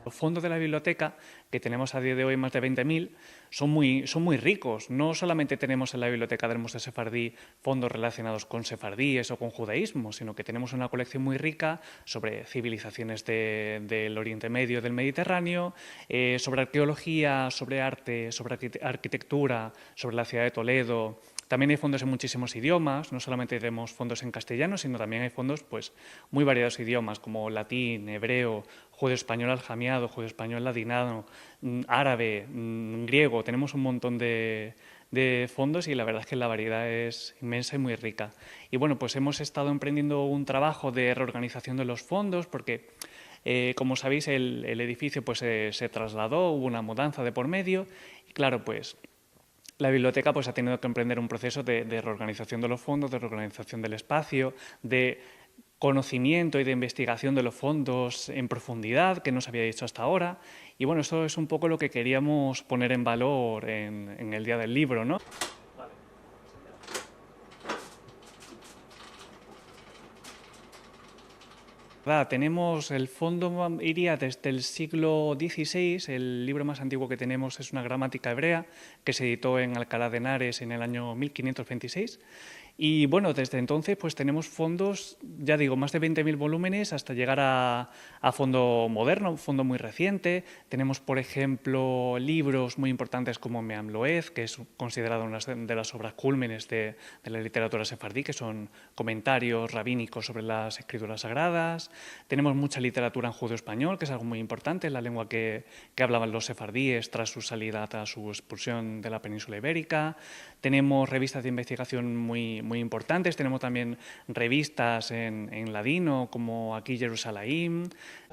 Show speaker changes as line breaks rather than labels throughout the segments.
Los fondos de la biblioteca, que tenemos a día de hoy más de 20.000, son muy ricos. No solamente tenemos en la biblioteca del Museo Sefardí fondos relacionados con sefardíes o con judaísmo, sino que tenemos una colección muy rica sobre civilizaciones del Oriente Medio, del Mediterráneo, sobre arqueología, sobre arte, sobre arquitectura, sobre la ciudad de Toledo. También hay fondos en muchísimos idiomas, no solamente tenemos fondos en castellano, sino también hay fondos pues, muy variados idiomas, como latín, hebreo, judeo-español aljamiado, judeo-español ladinado, árabe, griego. Tenemos un montón de fondos y la verdad es que la variedad es inmensa y muy rica. Y bueno, pues hemos estado emprendiendo un trabajo de reorganización de los fondos porque, como sabéis, el edificio pues, se trasladó, hubo una mudanza de por medio y claro, pues la biblioteca pues, ha tenido que emprender un proceso de reorganización de los fondos, de reorganización del espacio, de conocimiento y de investigación de los fondos en profundidad que no se había hecho hasta ahora. Y bueno, eso es un poco lo que queríamos poner en valor en el Día del Libro, ¿no? Tenemos el fondo, iría desde el siglo XVI, el libro más antiguo que tenemos es una gramática hebrea que se editó en Alcalá de Henares en el año 1526. Y bueno, desde entonces pues tenemos fondos, ya digo, más de 20.000 volúmenes hasta llegar a fondo moderno, fondo muy reciente. Tenemos, por ejemplo, libros muy importantes como Meam Loez, que es considerado una de las obras cúlmenes de la literatura sefardí, que son comentarios rabínicos sobre las escrituras sagradas. Tenemos mucha literatura en judeo-español, que es algo muy importante, la lengua que hablaban los sefardíes tras su salida, tras su expulsión de la península ibérica. Tenemos revistas de investigación muy importantes, tenemos también revistas en ladino, como aquí Jerusalén.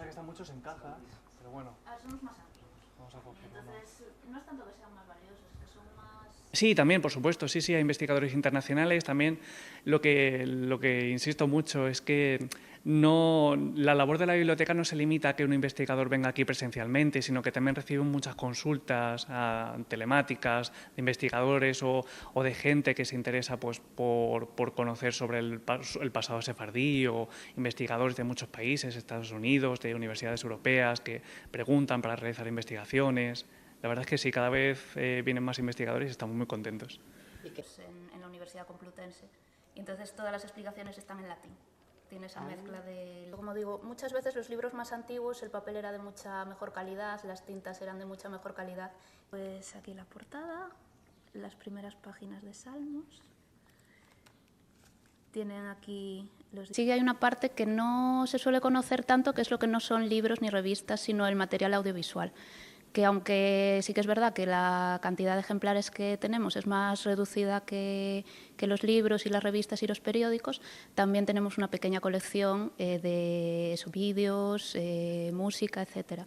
Están muchos en caja, pero bueno.
Son los más antiguos.
Vamos a coger uno.
Entonces, no es tanto que sean más valiosos, es que son más...
Sí, también, por supuesto, sí, hay investigadores internacionales. También lo que insisto mucho es que la labor de la biblioteca no se limita a que un investigador venga aquí presencialmente, sino que también reciben muchas consultas telemáticas de investigadores o de gente que se interesa pues, por conocer sobre el pasado sefardí, o investigadores de muchos países, Estados Unidos, de universidades europeas, que preguntan para realizar investigaciones. La verdad es que sí, cada vez vienen más investigadores y estamos muy contentos.
En la Universidad Complutense, y entonces todas las explicaciones están en latín. Tiene esa mezcla de... Como digo, muchas veces los libros más antiguos, el papel era de mucha mejor calidad, las tintas eran de mucha mejor calidad. Pues aquí la portada, las primeras páginas de Salmos. Tienen aquí los... Sí, hay una parte que no se suele conocer tanto, que es lo que no son libros ni revistas, sino el material audiovisual. Que aunque sí que es verdad que la cantidad de ejemplares que tenemos es más reducida que los libros y las revistas y los periódicos, también tenemos una pequeña colección de vídeos, música, etc.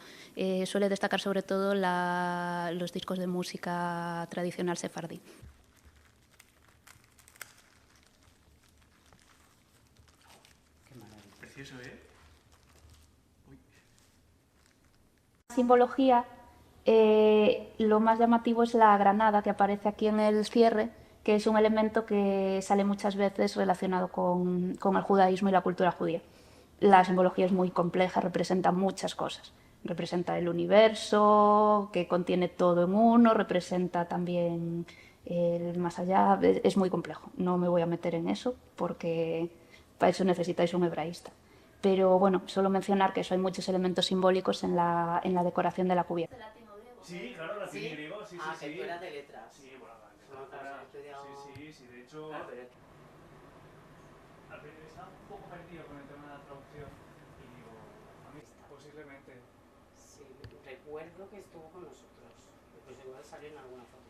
Suele destacar sobre todo los discos de música tradicional sefardí.
Qué maravilla. Precioso, ¿eh? Uy.
Simbología. Lo más llamativo es la granada que aparece aquí en el cierre, que es un elemento que sale muchas veces relacionado con el judaísmo y la cultura judía. La simbología es muy compleja, representa muchas cosas. Representa el universo, que contiene todo en uno, representa también el más allá. Es muy complejo. No me voy a meter en eso porque para eso necesitáis un hebraísta. Pero bueno, solo mencionar que eso hay muchos elementos simbólicos en la decoración de la cubierta.
Sí, claro, latín y griego, sí,
Ah,
sí,
que
sí.
tú eras de letras.
Sí, bueno,
No, claro, he estudiado...
sí, de hecho...
Ah, pero...
Al principio estaba un poco perdido con el tema de la traducción y digo, a mí posiblemente...
Sí, recuerdo que estuvo con nosotros. Pues igual salió en alguna foto.